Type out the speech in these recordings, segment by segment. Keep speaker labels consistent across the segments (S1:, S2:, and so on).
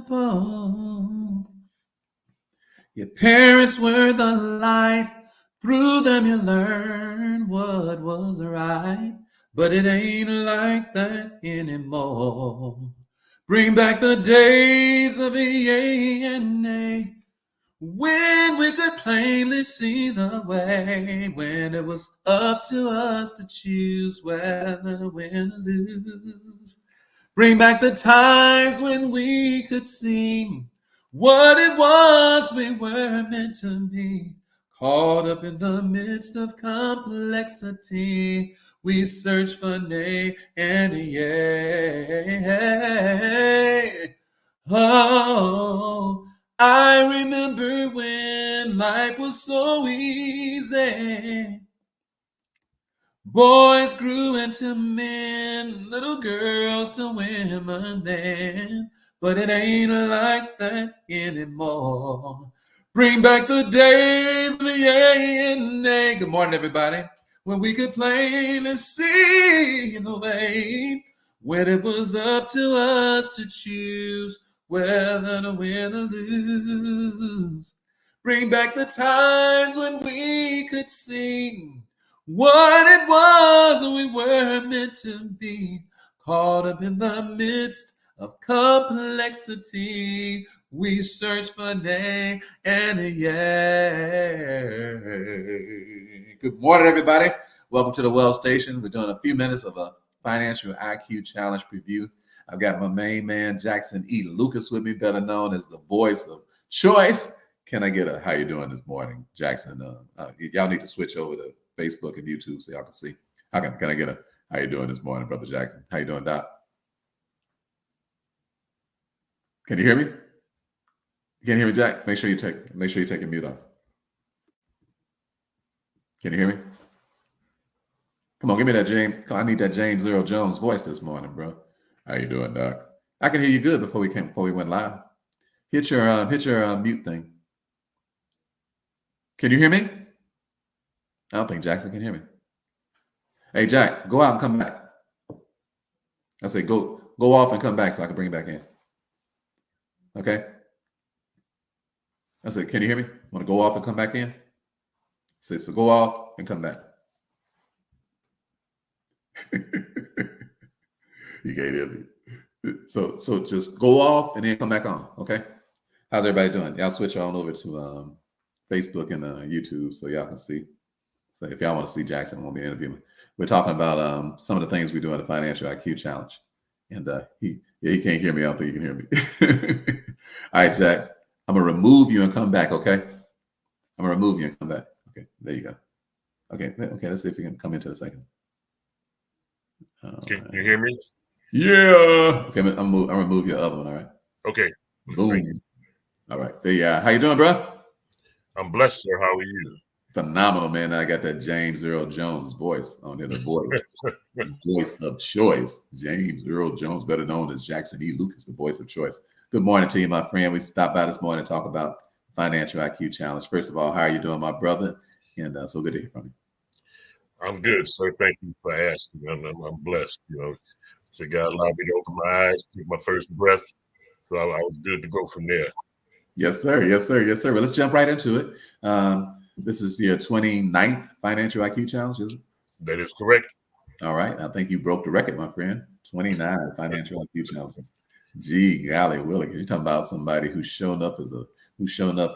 S1: simple. Your parents were the light. Through them you learn what was right. But it ain't like that anymore. Bring back the days of A&A, when we could plainly see the way, when it was up to us to choose whether to win or lose. Bring back the times when we could sing what it was we were meant to be. Caught up in the midst of complexity, we search for nay and yea. Oh, I remember when life was so easy. Boys grew into men, little girls to women then. But it ain't like that anymore. Bring back the days of the A&A. Good morning, everybody. When we could plainly see the way, when it was up to us to choose whether to win or lose. Bring back the times when we could sing what it was we were meant to be. Caught up in the midst of complexity, we search for nay and a yay. Good morning, everybody. Welcome to the Well Station. We're doing a few minutes of a financial IQ challenge preview. I've got my main man, Jackson E. Lucas, with me, better known as the voice of choice. Can I get a how you doing this morning, Jackson? Y'all need to switch over to Facebook and YouTube so y'all can see. Can I get a how you doing this morning, Brother Jackson? How you doing, Doc? Can you hear me? You can't hear me, Jack? Make sure you take your mute off. Can you hear me? Come on, give me that James. I need that James Earl Jones voice this morning, bro. How you doing, Doc? I can hear you good before we went live. Hit your mute thing. Can you hear me? I don't think Jackson can hear me. Hey, Jack, go out and come back. I say go off and come back so I can bring it back in. Okay? I said, can you hear me? Want to go off and come back in? I said, so go off and come back. You can't hear me. So just go off and then come back on, okay? How's everybody doing? Y'all switch on over to Facebook and YouTube so y'all can see. So if y'all want to see Jackson, won't be interviewing. We're talking about some of the things we do in the Financial IQ Challenge. And he can't hear me. I don't think he can hear me. All right, Jax, I'm going to remove you and come back, okay? I'm going to remove you and come back. Okay, there you go. Okay, let's see if you can come into a second.
S2: Can you hear me?
S1: Yeah. Okay, I'm going to remove your other one, all right?
S2: Okay.
S1: Boom. All right, there you are. How you doing, bro?
S2: I'm blessed, sir. How are you?
S1: Phenomenal, man. I got that James Earl Jones voice on here, the voice of choice. James Earl Jones, better known as Jackson E. Lucas, the voice of choice. Good morning to you, my friend. We stopped by this morning to talk about Financial IQ Challenge. First of all, how are you doing, my brother? And so good to hear from you.
S2: I'm good, sir. Thank you for asking. I'm blessed. So God allowed me to open my eyes, take my first breath. So I was good to go from there.
S1: Yes, sir. Yes, sir. Yes, sir. Well, let's jump right into it. This is your 29th Financial IQ Challenge, is it?
S2: That is correct.
S1: All right. I think you broke the record, my friend. 29 Financial IQ Challenges. Gee, golly, Willie, you're talking about somebody who's shown up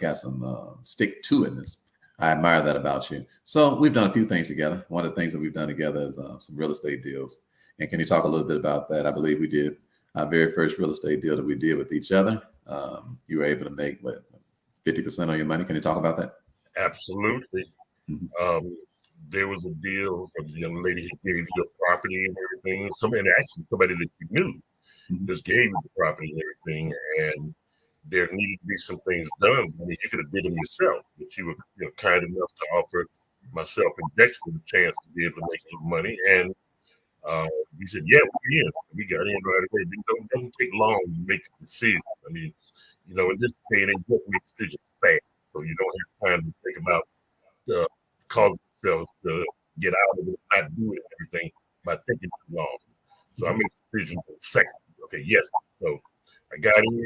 S1: got some stick-to-itness. I admire that about you. So we've done a few things together. One of the things that we've done together is some real estate deals. And can you talk a little bit about that? I believe we did our very first real estate deal that we did with each other. You were able to make, what, 50% of your money? Can you talk about that?
S2: Absolutely. Mm-hmm. There was a deal of the young lady who gave you a property and everything. Somebody that you knew just gave you the property and everything. And there needed to be some things done. I mean, you could have did them yourself, but you were kind enough to offer myself and Dexter the chance to be able to make some money. And we said, yeah, we're in. We got in right away. It doesn't take long to make a decision. I mean, in this day and age, you have to make decisions fast. So you don't have time to think about cause yourself to get out of it, not do it and everything by thinking too long. So I made a decision in seconds. Okay, yes. So I got in.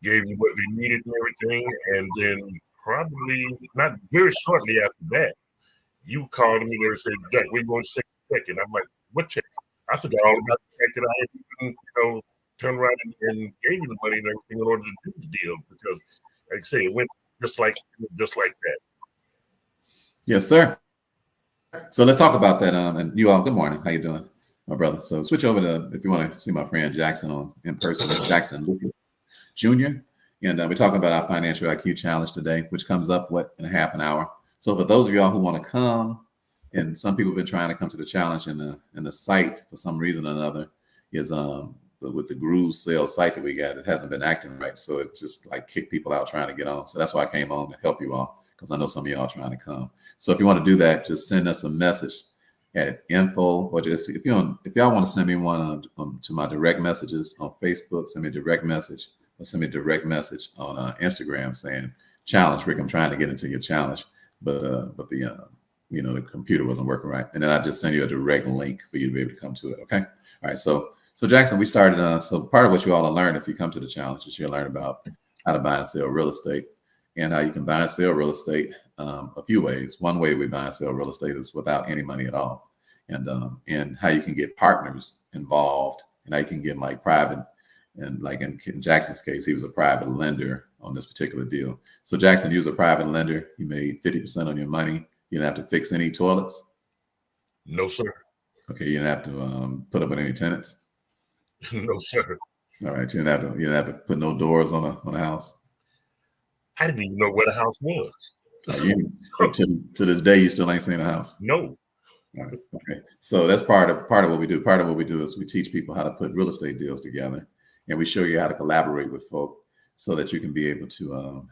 S2: gave you what we needed and everything, and then probably not very shortly after that, you called me there and said, Jack, we're going to check the check. And I'm like, what check? I forgot all about the fact that I had even, turned around and gave you the money and everything in order to do the deal, because like I say, it went just like that.
S1: Yes, sir. So let's talk about that. And you all, good morning. How you doing, my brother? So switch over to, if you want to see my friend Jackson in person, Jackson Lucas Jr. And we're talking about our financial IQ challenge today, which comes up in a half an hour. So for those of y'all who want to come, and some people have been trying to come to the challenge, and the site for some reason or another is with the Groove sales site that we got, it hasn't been acting right. So it just like kicked people out trying to get on. So that's why I came on to help you all, because I know some of y'all are trying to come. So if you want to do that, just send us a message at info, or just if y'all want to send me one to my direct messages on Facebook, send me a direct message, or send me a direct message on Instagram saying, challenge, Rick, I'm trying to get into your challenge, but the computer wasn't working right. And then I just send you a direct link for you to be able to come to it. Okay. All right. So Jackson, we started. So part of what you all will learn if you come to the challenge is you'll learn about how to buy and sell real estate, and how you can buy and sell real estate a few ways. One way we buy and sell real estate is without any money at all, and how you can get partners involved, and how you can get like private. And like in Jackson's case, he was a private lender on this particular deal. So Jackson, you was a private lender. You made 50% on your money. You didn't have to fix any toilets.
S2: No, sir.
S1: Okay, you didn't have to put up with any tenants.
S2: No, sir.
S1: All right, you didn't have to put no doors on a house.
S2: I didn't even know where the house was.
S1: To this day, you still ain't seen a house.
S2: No.
S1: All right, okay, so that's part of what we do. Part of what we do is we teach people how to put real estate deals together, and we show you how to collaborate with folk so that you can be able to,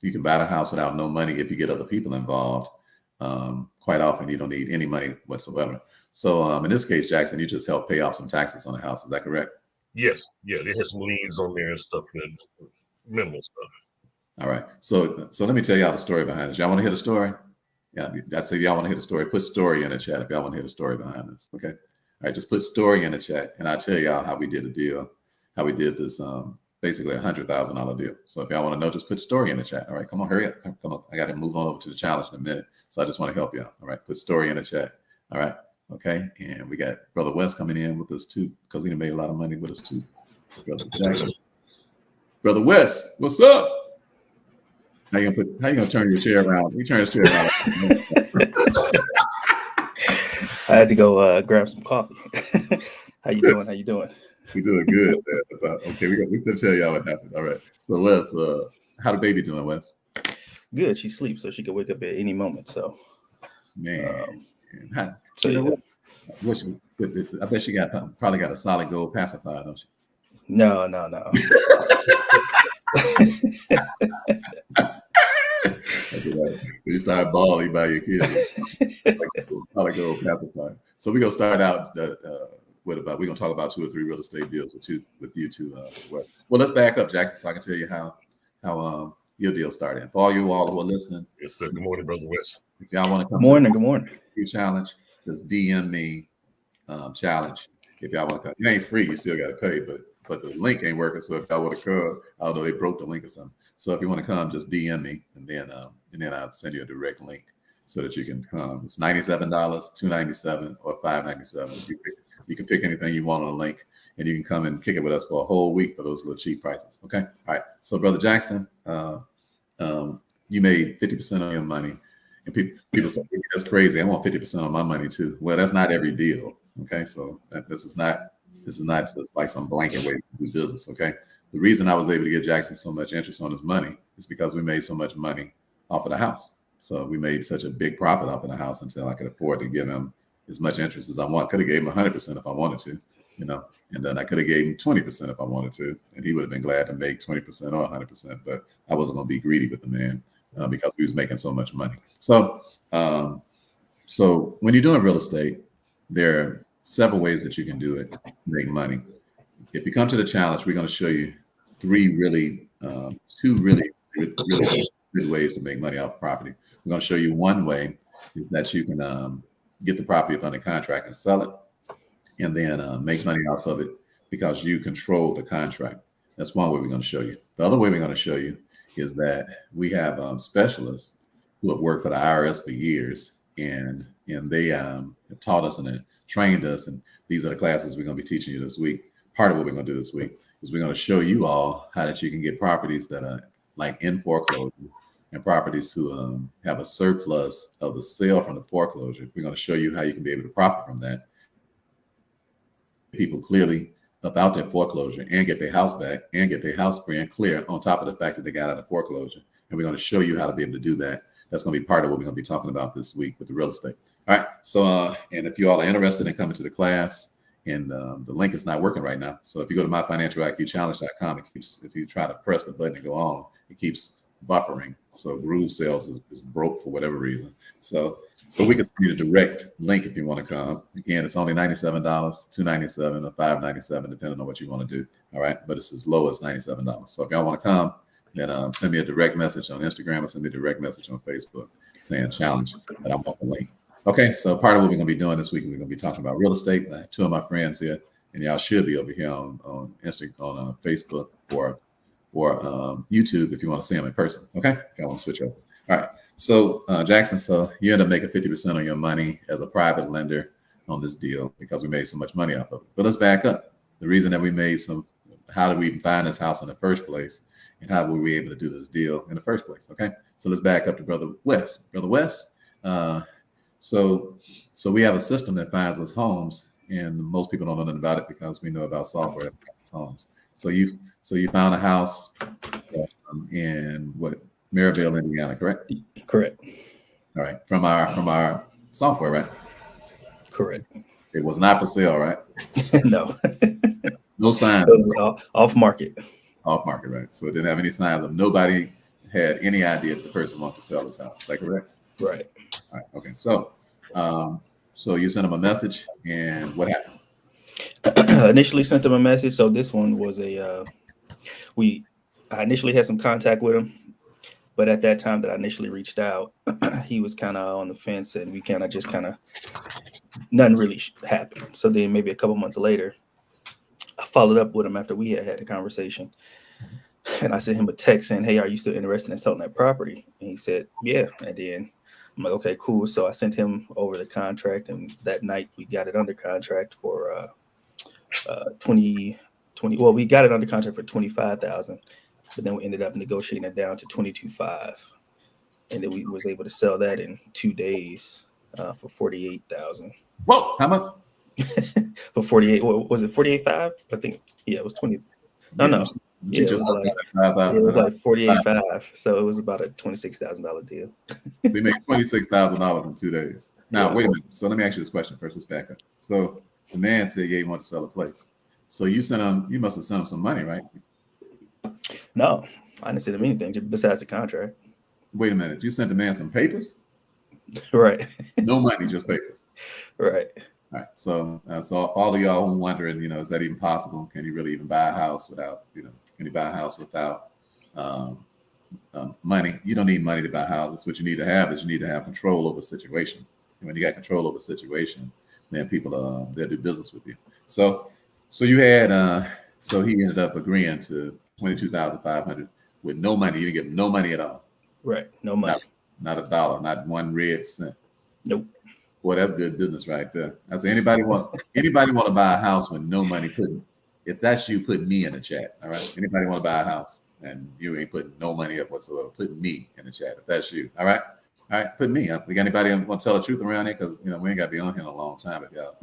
S1: you can buy the house without no money if you get other people involved. Quite often, you don't need any money whatsoever. So in this case, Jackson, you just help pay off some taxes on the house. Is that correct?
S2: Yes. Yeah, they had some liens on there and stuff, and minimal stuff.
S1: All right. So let me tell y'all the story behind this. Y'all want to hear the story? Yeah, I say y'all want to hear the story. Put story in the chat if y'all want to hear the story behind this. Okay. All right. Just put story in the chat, and I'll tell y'all how we did a deal, how we did this basically $100,000 deal. So if y'all want to know, just put story in the chat. All right. Come on, hurry up. Come on. I got to move on over to the challenge in a minute. So I just want to help you out. All right. Put story in the chat. All right. Okay. And we got Brother West coming in with us too, because he made a lot of money with us too. Brother West, what's up? How you gonna turn your chair around? You turn his chair around.
S3: I had to go grab some coffee. How you doing?
S1: We doing good. Okay, we can tell y'all what happened. All right. So Wes, how the baby doing, Wes?
S3: Good. She sleeps, so she can wake up at any moment. So
S1: man,
S3: so
S1: you know
S3: yeah.
S1: I bet she probably got a solid gold pacifier, don't she?
S3: No.
S1: When you start bawling by your kids, solid gold pacifier. So we're gonna start out we're gonna talk about 2 or 3 real estate deals with you two. Well, let's back up, Jackson, so I can tell you how your deal started. And for all you all who are listening,
S2: yes, sir. Good morning, Brother West.
S1: If y'all want to come,
S3: good morning.
S1: You challenge, just DM me challenge. If y'all want to come, it ain't free. You still got to pay, but the link ain't working. So if y'all want to come, although they broke the link or something. So if you want to come, just DM me, and then I'll send you a direct link so that you can come. It's $97, $297, or $597. You can pick anything you want on the link, and you can come and kick it with us for a whole week for those little cheap prices. Okay. All right. So Brother Jackson, you made 50% of your money, and people say that's crazy. I want 50% of my money too. Well, that's not every deal. Okay. So this is not just like some blanket way to do business. Okay. The reason I was able to give Jackson so much interest on his money is because we made so much money off of the house. So we made such a big profit off of the house until I could afford to give him as much interest as I want. Could have gave him 100% if I wanted to, and then I could have gave him 20% if I wanted to, and he would have been glad to make 20% or 100%. But I wasn't going to be greedy with the man because we was making so much money. So, so when you're doing real estate, there are several ways that you can do it to make money. If you come to the challenge, we're going to show you two really good ways to make money off property. We're going to show you one way is that you can get the property up under contract and sell it, and then make money off of it because you control the contract. That's one way we're going to show you. The other way we're going to show you is that we have specialists who have worked for the IRS for years, and they have taught us and trained us. And these are the classes we're going to be teaching you this week. Part of what we're going to do this week is we're going to show you all how that you can get properties that are like in foreclosure and properties who have a surplus of the sale from the foreclosure. We're going to show you how you can be able to profit from that. People clearly about their foreclosure and get their house back and get their house free and clear on top of the fact that they got out of foreclosure. And we're going to show you how to be able to do that. That's going to be part of what we're going to be talking about this week with the real estate. All right. So, and if you all are interested in coming to the class, and the link is not working right now. So if you go to myfinancialiqchallenge.com, it keeps, if you try to press the button and go on, it keeps buffering. So Groove Sales is broke for whatever reason. So, but we can send you the direct link if you want to come. Again, it's only $97, $297 or $597, depending on what you want to do. All right. But it's as low as $97. So if y'all want to come, then send me a direct message on Instagram or send me a direct message on Facebook saying challenge that I want the link. Okay, so part of what we're going to be doing this week, we're going to be talking about real estate. I have two of my friends here, and y'all should be over here on Instagram, on Facebook or YouTube if you want to see them in person. Okay, if y'all want to switch over. All right, so Jackson, so you end up making 50% of your money as a private lender on this deal because we made so much money off of it. But let's back up. The reason that we made how did we even find this house in the first place, and how were we able to do this deal in the first place? Okay, so let's back up to Brother West. Brother West. So we have a system that finds us homes, and most people don't know nothing about it because we know about software that finds us homes. So you found a house in what, Maryville, Indiana, correct?
S3: Correct.
S1: All right, from our software, right?
S3: Correct.
S1: It was not for sale, right?
S3: No.
S1: No signs.
S3: It was off market.
S1: Off market, right? So it didn't have any signs of, nobody had any idea that the person wanted to sell this house. Is that correct?
S3: Right.
S1: All right. Okay. So you sent them a message, and what happened?
S3: Initially sent them a message. So this one was I initially had some contact with him, but at that time that I initially reached out, he was kind of on the fence, and we nothing really happened. So then maybe a couple months later, I followed up with him after we had a conversation, and I sent him a text saying, "Hey, are you still interested in selling that property?" And he said, "Yeah." And then I'm like, "Okay, cool." So I sent him over the contract, and that night we got it under contract for 20. Well, we got it under contract for $25,000, but then we ended up negotiating it down to $22,500, and then we was able to sell that in 2 days for $48,000.
S1: Whoa! How much?
S3: For 48, what was it, 48.5? I think, yeah, it was 20. No, no. Yeah, it was like 48.5. So it was about a $26,000 deal.
S1: So you made $26,000 in 2 days. Now, wait a minute. So let me ask you this question first. Let's back up. So the man said, yeah, he wanted to sell a place. So you must have sent him some money, right?
S3: No, I didn't send him anything besides the contract.
S1: Wait a minute. You sent the man some papers?
S3: Right.
S1: No money, just papers.
S3: Right.
S1: All right. So all of y'all who wondering, is that even possible? Can you really even buy a house without, can you buy a house without money? You don't need money to buy houses. What you need to have is you need to have control over a situation. And when you got control over a situation, then people they'll do business with you. So you had so he ended up agreeing to $22,500 with no money. You didn't get no money at all.
S3: Right. No money.
S1: Not a dollar. Not one red cent.
S3: Nope.
S1: Boy, that's good business right there. I say anybody want to buy a house with no money? If that's you, put me in the chat. All right. Anybody want to buy a house and you ain't putting no money up whatsoever? Put me in the chat if that's you. All right. All right. Put me up. We got anybody want to tell the truth around here? Because we ain't got to be on here in a long time if y'all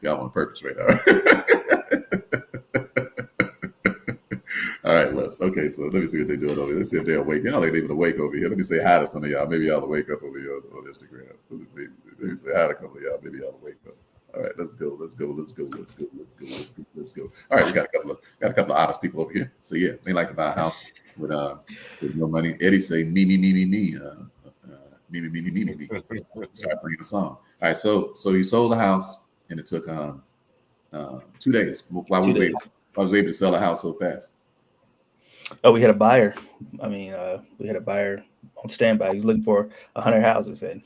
S1: y'all want to perpetrate. All right. All right, okay, so let me see what they're doing over here. Let's see if they're awake. Y'all ain't even awake over here. Let me say hi to some of y'all. Maybe y'all will wake up over here on Instagram. Let me say hi to a couple of y'all. Maybe y'all will wake up. All right, let's go. All right, we got a couple of honest people over here. So yeah, they like to buy a house with no money. Eddie say me. Me. Start singing the song. All right, so you sold the house and it took 2 days. Why was we able to sell a house so fast?
S3: Oh, we had a buyer. I mean, we had a buyer on standby. He was looking for 100 houses, and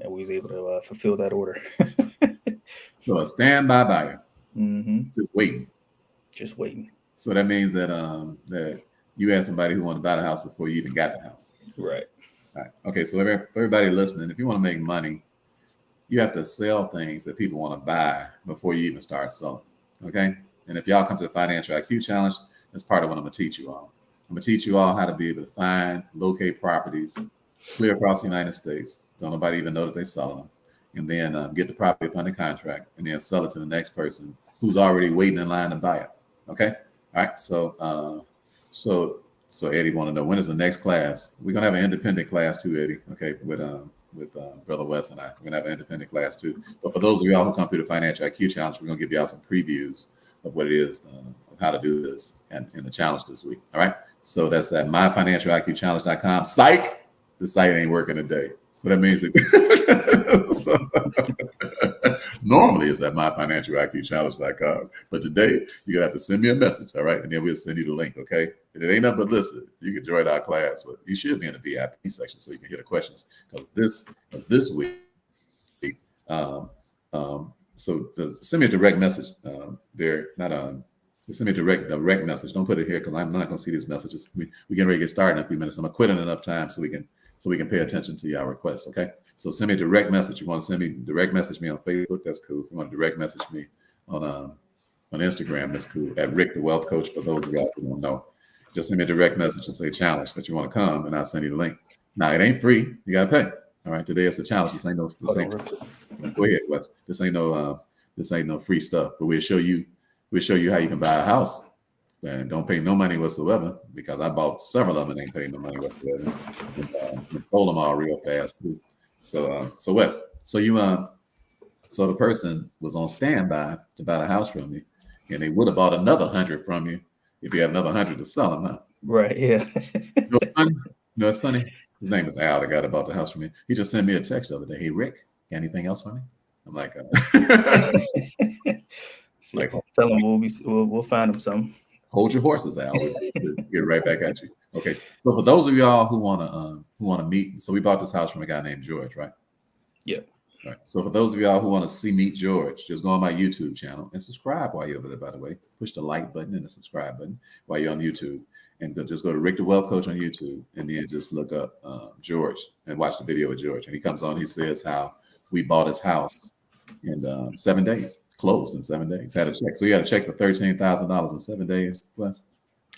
S3: we was able to fulfill that order.
S1: So a standby buyer,
S3: mm-hmm.
S1: just waiting.
S3: Just waiting.
S1: So that means that that you had somebody who wanted to buy the house before you even got the house.
S3: Right.
S1: All right. Okay. So for everybody listening, if you want to make money, you have to sell things that people want to buy before you even start selling. Okay. And if y'all come to the Financial IQ Challenge, that's part of what I'm going to teach you all. I'm going to teach you all how to be able to find, locate properties clear across the United States. Don't nobody even know that they sell them. And then get the property up under contract and then sell it to the next person who's already waiting in line to buy it. Okay. All right. So Eddie want to know, when is the next class? We're going to have an independent class too, Eddie. Okay. With Brother Wes and I. We're going to have an independent class too. But for those of y'all who come through the Financial IQ Challenge, we're going to give y'all some previews of what it is, of how to do this and in the challenge this week. All right. So that's at myfinancialiqchallenge.com. Psych, the site ain't working today. So that means that normally it's at myfinancialiqchallenge.com. But today you're gonna have to send me a message, all right? And then we'll send you the link, okay? And it ain't nothing but listen. You can join our class, but you should be in the VIP section so you can hear the questions. Because this week, send me a direct message there. Send me a direct message. Don't put it here because I'm not gonna see these messages. We getting ready to get started in a few minutes. I'm gonna quit in enough time so we can pay attention to your request, okay? So send me a direct message. You want to send me direct message me on Facebook? That's cool. If you want to direct message me on Instagram, that's cool. At Rick the Wealth Coach. For those of y'all who don't know, just send me a direct message and say challenge that you want to come, and I'll send you the link. Now it ain't free. You gotta pay. All right. Today it's a challenge. Go ahead, Wes. This ain't no free stuff. But we'll show you how you can buy a house and don't pay no money whatsoever, because I bought several of them and ain't paying no money whatsoever. And sold them all real fast too. So Wes, so the person was on standby to buy the house from you, and they would have bought another 100 from you if you had another 100 to sell them. Huh?
S3: Right. Yeah.
S1: It's funny. His name is Al, the guy that bought the house from me. He just sent me a text the other day. Hey, Rick, got anything else for me? I'm like,
S3: tell him we'll find him something.
S1: Hold your horses, Al. We'll get right back at you. Okay. So for those of y'all who wanna meet, so we bought this house from a guy named George, right?
S3: Yeah.
S1: Right. So for those of y'all who want to meet George, just go on my YouTube channel and subscribe while you're over there, by the way. Push the like button and the subscribe button while you're on YouTube. And just go to Rick the Wealth Coach on YouTube and then just look up George and watch the video with George. And he comes on, he says how we bought his house in 7 days, closed in 7 days, had a check. So you had a check for $13,000 in 7 days, Wes?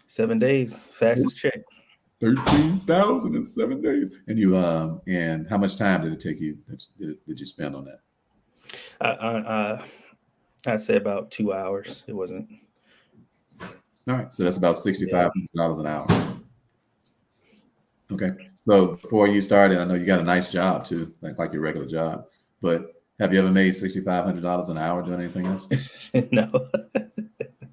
S3: 7 days, fastest check.
S1: 13,000 in 7 days. And you and how much time did it take you? Did you spend on that?
S3: I'd say about 2 hours. It wasn't.
S1: All right, so that's about $6,500 an hour. Okay, so before you started, I know you got a nice job too, like your regular job. But have you ever made $6,500 an hour doing anything else?
S3: No.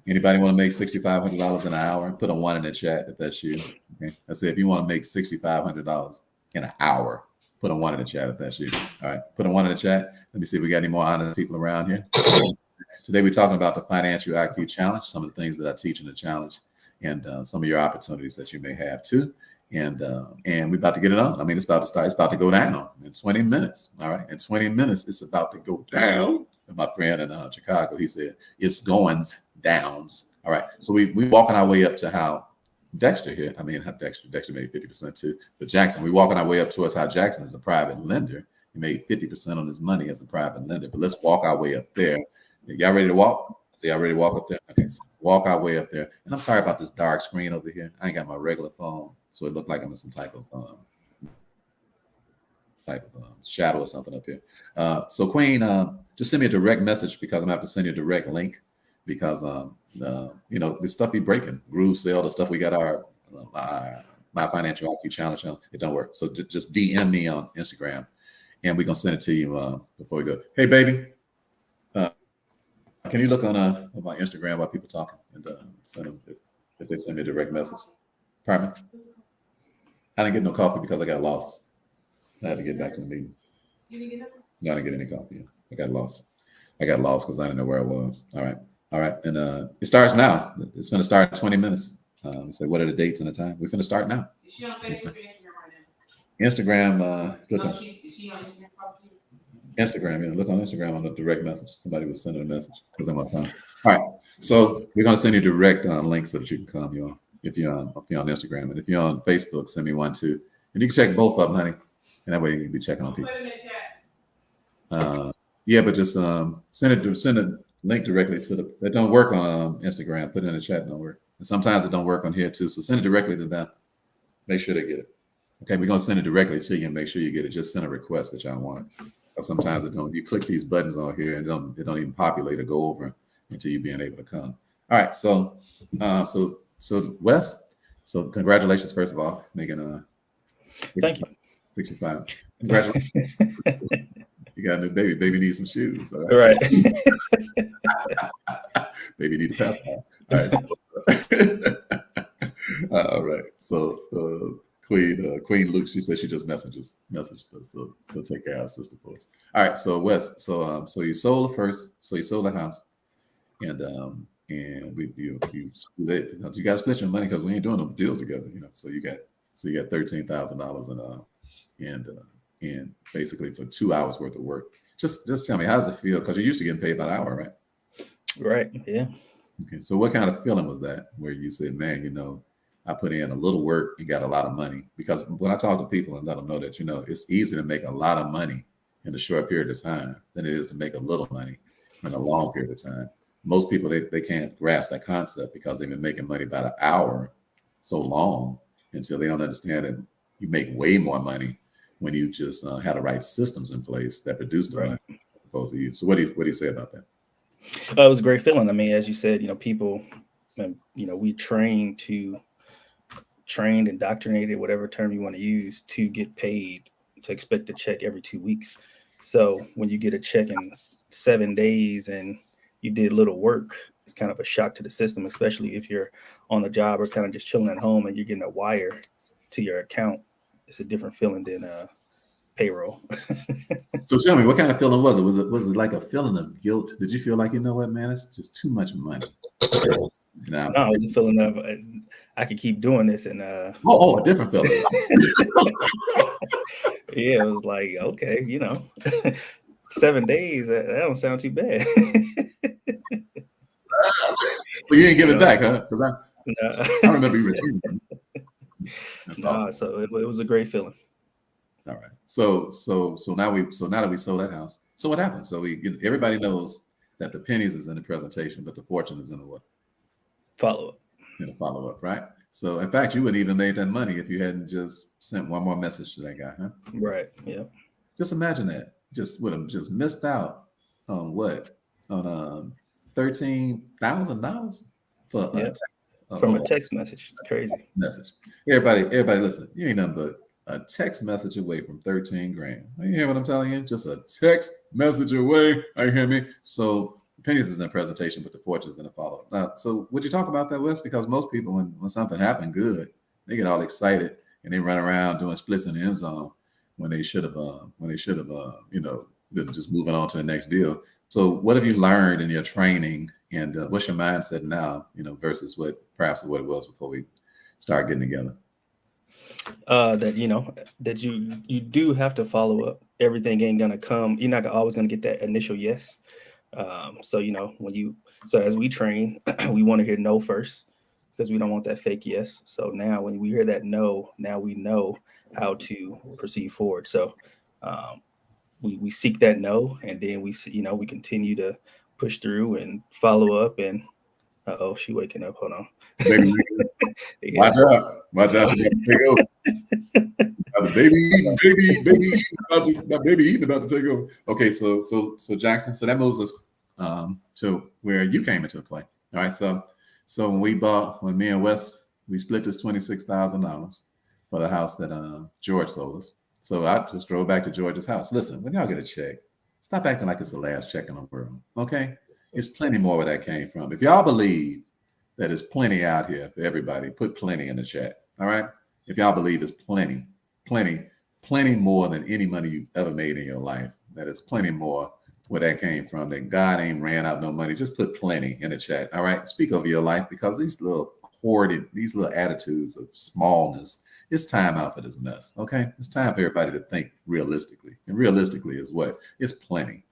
S1: Anybody want to make $6,500 an hour? Put a 1 in the chat if that's you. Okay, I said if you want to make $6,500 in an hour, put a 1 in the chat if that's you. All right, put a 1 in the chat. Let me see if we got any more honest people around here. Today we're talking about the Financial IQ Challenge, some of the things that I teach in the challenge, and some of your opportunities that you may have too. And we're about to get it on. I mean, it's about to start. It's about to go down in 20 minutes. All right, in 20 minutes, it's about to go down. And my friend in Chicago, he said it's goings downs. All right, so we walking our way up to how Dexter here. I mean, Dexter made 50% too. But Jackson, we walking our way up towards how Jackson is a private lender. He made 50% on his money as a private lender. But let's walk our way up there. Y'all ready to walk? So y'all ready to walk up there? Okay, so walk our way up there. And I'm sorry about this dark screen over here. I ain't got my regular phone, so it looked like I'm in some type of shadow or something up here. So Queen, just send me a direct message because I'm gonna have to send you a direct link because the stuff be breaking. Groove Sale, the stuff we got our My Financial IQ Challenge on, it don't work. So just DM me on Instagram, and we're gonna send it to you before we go. Hey, baby. Can you look on my Instagram while people talking and send them if they send me a direct message? Pardon me? I didn't get no coffee because I got lost. I had to get back to the meeting. You didn't get nothing? No, I didn't get any coffee. I got lost. I got lost because I didn't know where I was. All right. And it starts now. It's going to start in 20 minutes. So what are the dates and the time? We're going to start now. Is she on Facebook or Instagram right now? Instagram. Look on. Is she on Instagram? Instagram, yeah. Look on Instagram on the direct message. Somebody was sending a message because I'm on time. All right. So we're gonna send you direct links so that you can come. You know, if you're on Instagram, and if you're on Facebook, send me one too, and you can check both of them, honey. And that way you can be checking on people. Yeah, but just send a link directly to the. That don't work on Instagram. Put it in the chat. Don't work. And sometimes it don't work on here too. So send it directly to them. Make sure they get it. Okay, we're gonna send it directly to you and make sure you get it. Just send a request that y'all want. But sometimes it don't. You click these buttons on here and it don't even populate or go over until you being able to come. All right, so Wes, so congratulations first of all, making
S3: Thank you.
S1: 65. Congratulations. You got a new baby. Baby needs some shoes. All
S3: right.
S1: Baby need a passport. All right. All right. So Queen Luke, she said she just messaged us. So take care of our sister for us. All right. So Wes, so you sold the first. So you sold the house, and you got to split your money because we ain't doing no deals together. You know. So you got $13,000 and basically for 2 hours worth of work. Just tell me, how does it feel? Because you're used to getting paid by the hour, right?
S3: Right. Yeah.
S1: Okay. So what kind of feeling was that where you said, man, I put in a little work and got a lot of money? Because when I talk to people and let them know that, it's easier to make a lot of money in a short period of time than it is to make a little money in a long period of time. Most people, they can't grasp that concept because they've been making money by the hour so long until they don't understand that you make way more money when you just had the right systems in place that produce the money as opposed to you. So what do you say about that?
S3: It was a great feeling. I mean, as you said, people, we trained and indoctrinated, whatever term you want to use, to get paid, to expect a check every 2 weeks. So when you get a check in 7 days and you did little work, it's kind of a shock to the system, especially if you're on the job or kind of just chilling at home and you're getting a wire to your account. It's a different feeling than payroll.
S1: So tell me, what kind of feeling was it? Was it like a feeling of guilt? Did you feel like, what, man, it's just too much money?
S3: No, it was a feeling of I could keep doing this and
S1: a different feeling.
S3: Yeah, it was like, okay, 7 days, that don't sound too bad.
S1: So you didn't give it back, huh? Because I remember you returning.
S3: Awesome. So it was a great feeling.
S1: All right. So now that we sold that house, so what happened? So everybody knows that the pennies is in the presentation, but the fortune is in the what?
S3: Follow-up.
S1: In the follow-up, right? So in fact, you wouldn't even made that money if you hadn't just sent one more message to that guy, huh?
S3: Right. Yeah.
S1: Just imagine that. Just would have just missed out on what? On $13,000 for
S3: from a text message. It's crazy.
S1: Message. Everybody listen. You ain't nothing but a text message away from 13 grand. You hear what I'm telling you? Just a text message away. You hear me? So pennies is in the presentation, but the fortune is in the follow-up. So would you talk about that, Wes? Because most people, when something happened good, they get all excited and they run around doing splits in the end zone when they should have just moving on to the next deal. So what have you learned in your training, and what's your mindset now, versus what it was before we started getting together?
S3: That you do have to follow up. Everything ain't gonna come. You're not always gonna get that initial yes. So as we train, we want to hear no first because we don't want that fake yes. So now when we hear that no, now we know how to proceed forward. So we seek that no, and then we continue to push through and follow up. And she waking up. Hold on.
S1: Baby, watch out! She about to take over. Baby eating about to take over. Okay, so Jackson, so that moves us to where you came into play. All right, so when me and Wes, we split this $26,000 for the house that George sold us. So I just drove back to George's house. Listen, when y'all get a check, stop acting like it's the last check in the world. Okay, it's plenty more where that came from. If y'all believe that there's plenty out here for everybody, put plenty in the chat. All right, if y'all believe there's plenty more than any money you've ever made in your life, that is plenty more where that came from, that God ain't ran out no money, just put plenty in the chat. All right, speak over your life, because these little attitudes of smallness, it's time out for this mess. Okay, it's time for everybody to think realistically, and realistically is what? It's plenty,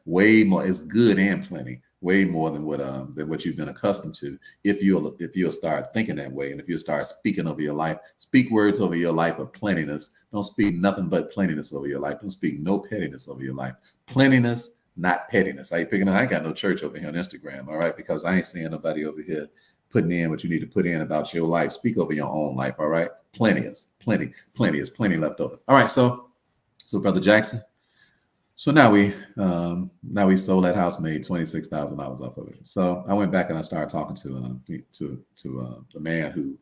S1: way more. It's good and plenty way more than what you've been accustomed to. If you'll start thinking that way, and if you start speaking over your life, speak words over your life of plentiness. Don't speak nothing but plentiness over your life. Don't speak no pettiness over your life. Plentiness, not pettiness. How you picking up? I ain't got no church over here on Instagram, all right? Because I ain't seeing nobody over here putting in what you need to put in about your life. Speak over your own life, all right? Plenty is plenty left over. All right, so Brother Jackson. So now we sold that house, made $26,000 off of it. So I went back and I started talking to the man who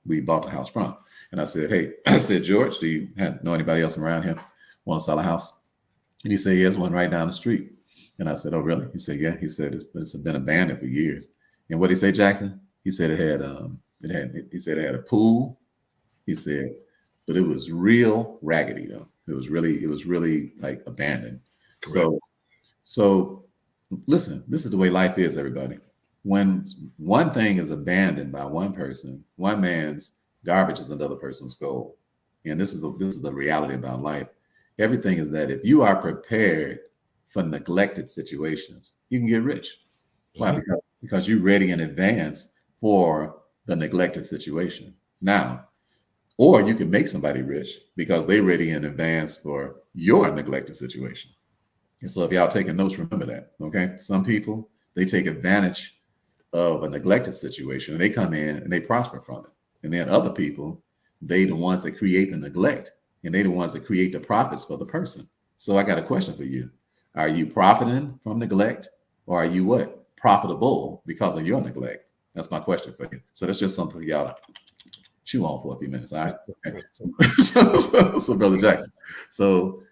S1: we bought the house from, and I said, "Hey," I said, "George, do you know anybody else around here want to sell a house?" And he said, "Yeah, there's one right down the street." And I said, "Oh, really?" He said, "Yeah." He said, "It's been abandoned for years." And what did he say, Jackson? He said it had a pool. He said, but it was real raggedy though. It was really like abandoned.
S2: Correct.
S1: So listen, this is the way life is, everybody. When one thing is abandoned by one person, one man's garbage is another person's gold. And this is the reality about life. Everything is that if you are prepared for neglected situations, you can get rich. Why? Because you're ready in advance for the neglected situation. Now, or you can make somebody rich because they're ready in advance for your neglected situation. And so if y'all taking notes, remember that, okay? Some people, they take advantage of a neglected situation and they come in and they prosper from it. And then other people, they the ones that create the neglect and they the ones that create the profits for the person. So I got a question for you. Are you profiting from neglect, or are you what? Profitable because of your neglect? That's my question for you. So that's just something y'all chew on for a few minutes. All right. Okay. So Brother Jackson. So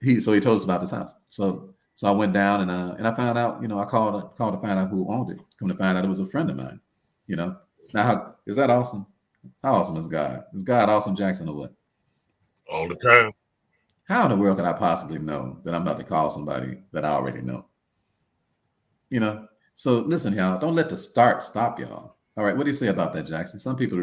S1: he told us about this house. So I went down and I found out, I called to find out who owned it. Come to find out it was a friend of mine. Now is that awesome? How awesome is God? Is God awesome, Jackson, or what?
S2: All the time.
S1: How in the world could I possibly know that I'm about to call somebody that I already know? So listen, y'all, don't let the start stop y'all. All right, what do you say about that, Jackson? Some people, the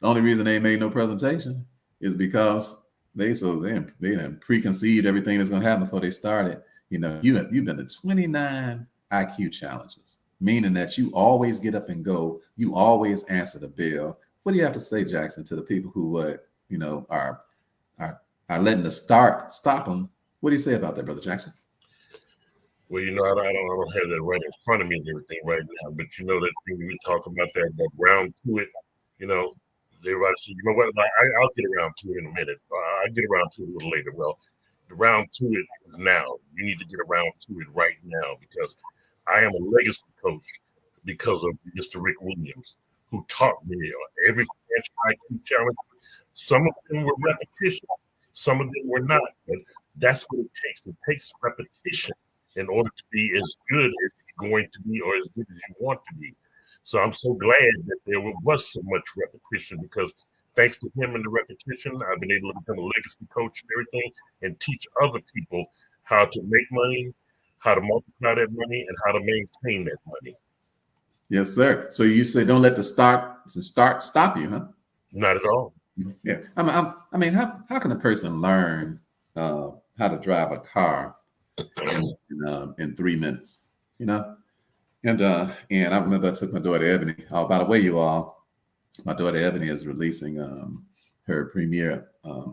S1: only reason they made no presentation is because they done preconceived everything that's going to happen before they started. You've been to 29 IQ challenges, meaning that you always get up and go. You always answer the bell. What do you have to say, Jackson, to the people who are letting the start stop them? What do you say about that, Brother Jackson?
S2: Well, I don't have that right in front of me and everything right now, but that thing we talk about that round to it, everybody say, you know what, I'll get around to it in a minute. I'll get around to it a little later. Well, the round to it is now. You need to get around to it right now, because I am a legacy coach because of Mr. Rick Williams, who taught me every IQ challenge. Some of them were repetition, some of them were not, but that's what it takes. It takes repetition in order to be as good as you're going to be, or as good as you want to be. So I'm so glad that there was so much repetition, because thanks to him and the repetition, I've been able to become a legacy coach and everything, and teach other people how to make money, how to multiply that money, and how to maintain that money.
S1: Yes, sir. So you say don't let the start stop you, huh?
S2: Not at all.
S1: Yeah. I mean, how can a person learn how to drive a car in 3 minutes? And I remember I took my daughter Ebony. Oh, by the way, you all, my daughter Ebony is releasing her premiere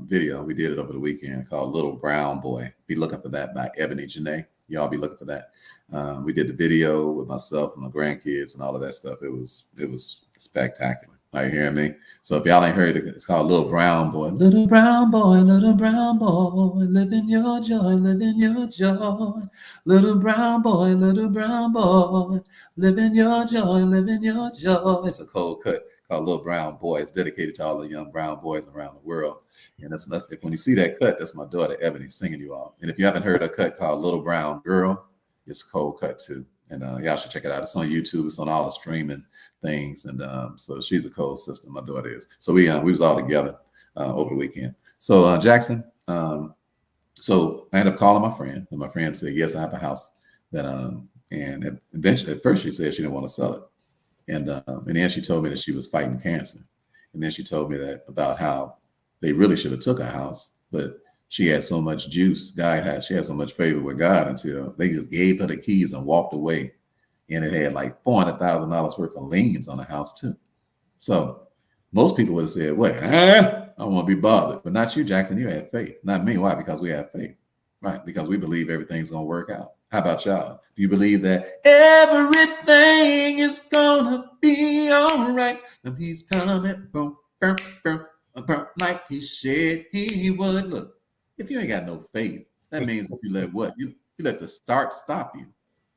S1: video. We did it over the weekend, called Little Brown Boy. Be looking for that, by Ebony Janae. Y'all be looking for that. We did the video with myself and my grandkids and all of that stuff. It was spectacular. Are you hearing me? So if y'all ain't heard it, it's called Little Brown Boy. Little brown boy, live in your joy, live in your joy. Little brown boy, live in your joy, live in your joy. It's a cold cut called Little Brown Boy. It's dedicated to all the young brown boys around the world. And that's when you see that cut, that's my daughter Ebony singing you all. And if you haven't heard a cut called Little Brown Girl, it's cold cut too. And y'all should check it out. It's on YouTube. It's on all the streaming things. And so she's a cold sister, my daughter is. So we was all together over the weekend. So Jackson, so I ended up calling my friend, and my friend said, yes, I have a house that and eventually at first she said she didn't want to sell it. And then she told me that she was fighting cancer. And then she told me that about how they really should have took a house, but she had so much juice. She had so much favor with God until they just gave her the keys and walked away. And it had like $400,000 worth of liens on the house too. So most people would have said, "What? I don't want to be bothered." But not you, Jackson. You had faith. Not me. Why? Because we have faith, right? Because we believe everything's gonna work out. How about y'all? Do you believe that everything is gonna be all right? And he's coming, boom, boom, boom, boom, like he said he would. Look, if you ain't got no faith, that means if you let what? You let the start stop you.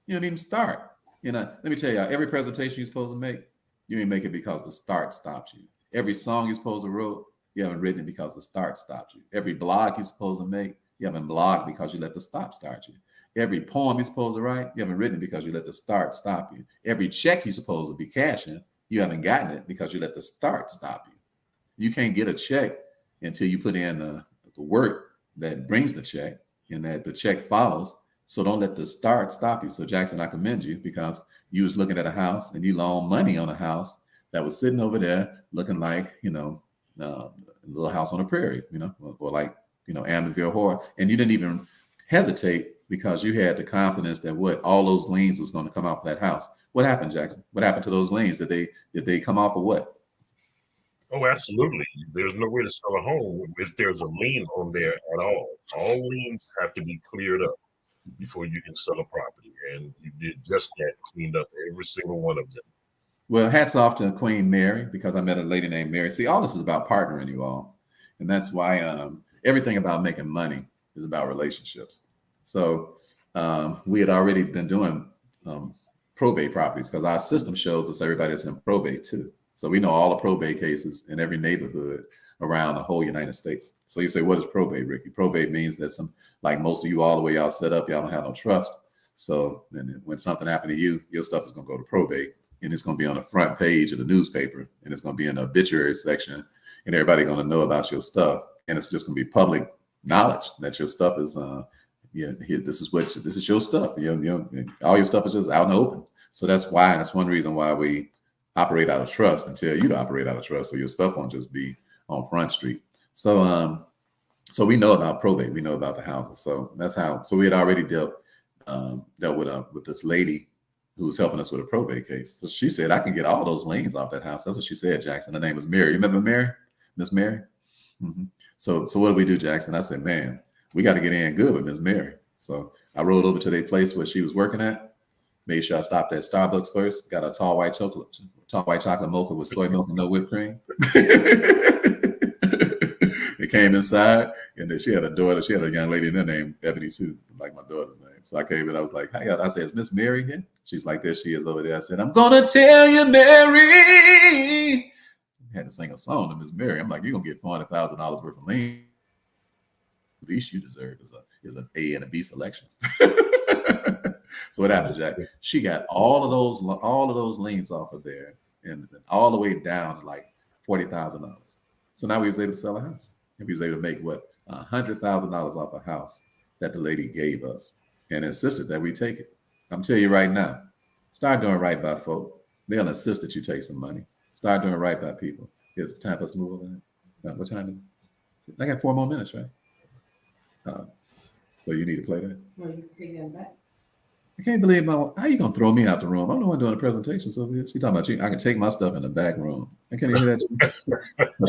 S1: You don't even start. Let me tell you, every presentation you're supposed to make, you ain't make it because the start stopped you. Every song you're supposed to write, you haven't written it because the start stopped you. Every blog you're supposed to make, you haven't blogged because you let the stop start you. Every poem you're supposed to write, you haven't written it because you let the start stop you. Every check you're supposed to be cashing, you haven't gotten it because you let the start stop you. You can't get a check until you put in the work that brings the check and that the check follows. So don't let the start stop you. So Jackson, I commend you because you was looking at a house and you loaned money on a house that was sitting over there looking like, a little house on a prairie, or like, Amityville Horror. And you didn't even hesitate because you had the confidence that all those liens was going to come off of that house. What happened, Jackson? What happened to those liens? Did they come off of what?
S2: Oh, absolutely. There's no way to sell a home if there's a lien on there at all. All liens have to be cleared up before you can sell a property. And you did just that, cleaned up every single one of them.
S1: Well, hats off to Queen Mary because I met a lady named Mary. See, all this is about partnering, you all. And that's why everything about making money is about relationships. So we had already been doing probate properties because our system shows us everybody that's in probate too. So we know all the probate cases in every neighborhood around the whole United States. So you say, what is probate, Ricky? Probate means that like most of you, all the way y'all set up, y'all don't have no trust. So then when something happened to you, your stuff is going to go to probate. And it's going to be on the front page of the newspaper, and it's going to be in the obituary section, and everybody's going to know about your stuff. And it's just going to be public knowledge that your stuff is, this is your stuff. All your stuff is just out in the open. So that's one reason why we operate out of trust and tell you to operate out of trust, so your stuff won't just be on Front Street. So we know about probate, we know about the houses. So that's how. So we had already dealt with this lady who was helping us with a probate case. So she said, I can get all those liens off that house. That's what she said, Jackson. Her name was Mary. You remember Mary? Miss Mary? Mm-hmm. So what did we do, Jackson? I said, man, we got to get in good with Miss Mary. So I rode over to their place where she was working at, made sure I stopped at Starbucks first, got a tall white chocolate mocha with soy milk and no whipped cream. It came inside, and then she had a daughter. She had a young lady in there named Ebony too, like my daughter's name. So I came in, I was like, "Hi," I said, "Is Miss Mary here?" She's like, "There she is over there." I said, "I'm gonna tell you, Mary." I had to sing a song to Miss Mary. I'm like, "You're gonna get $400,000 worth of lien. The least you deserve is an A and a B selection." So what happened, Jack? She got all of those liens off of there, and all the way down to like $40,000. So now we was able to sell a house. And we was able to make $100,000 off a house that the lady gave us and insisted that we take it. I'm telling you right now, start doing right by folk. They'll insist that you take some money. Start doing right by people. It's time for us to move over there. What time is it? I got 4 more minutes, right? So you need to play that?
S4: Well, you can take that back.
S1: I can't believe how you gonna throw me out the room? I'm the one doing the presentation, Sophia. She talking about you. I can take my stuff in the back room. I can't hear that.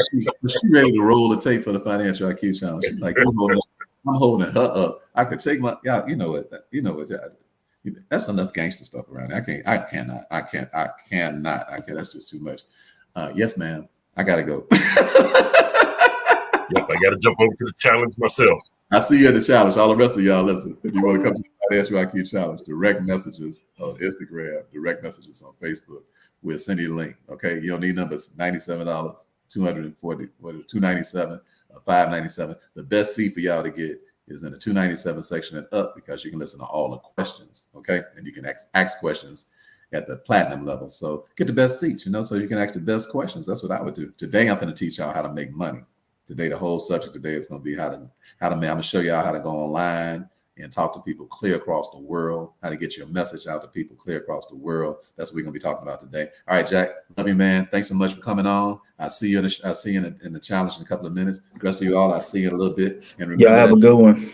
S1: She ready to roll the tape for the Financial IQ Challenge. She's like, I'm holding her up. I could take my, you know what? That's enough gangster stuff around. I cannot. That's just too much. Yes, ma'am. I gotta go.
S2: Yep, I gotta jump over to the challenge myself.
S1: I see you at the challenge. All the rest of y'all, listen. If you want to come to the Financial IQ Challenge, direct messages on Instagram, direct messages on Facebook. We'll send you the link. Okay, you don't need numbers. $97, $240, $297, $597. The best seat for y'all to get is in the $297 section and up because you can listen to all the questions. Okay, and you can ask questions at the platinum level. So get the best seat, so you can ask the best questions. That's what I would do. Today, I'm going to teach y'all how to make money. Today, the whole subject today is going to be how to I'm going to show y'all how to go online and talk to people clear across the world, how to get your message out to people clear across the world. That's what we're going to be talking about today. All right, Jack, love you, man. Thanks so much for coming on. I'll see you in the challenge in a couple of minutes. The rest of you all, I'll see you in a little bit. And remember,
S3: y'all have a good one.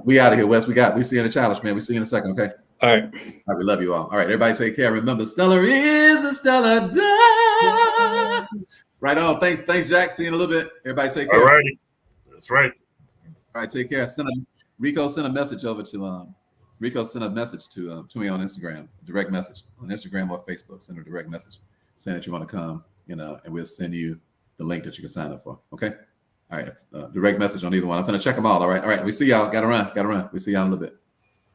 S1: We out of here, Wes. We see you in the challenge, man. We see you in a second, okay?
S3: All right.
S1: All right, we love you all. All right, everybody take care. Remember, Stellar is a stellar does. Right on. Thanks, Jack. See you in a little bit. Everybody take care.
S2: All righty. That's right.
S1: All right, take care. Rico sent a message over to Rico sent a message to me on Instagram, direct message on Instagram or Facebook. Send a direct message saying that you want to come, and we'll send you the link that you can sign up for. Okay. All right. Direct message on either one. I'm gonna check them all. All right. We see y'all. Gotta run. We see y'all in a little bit.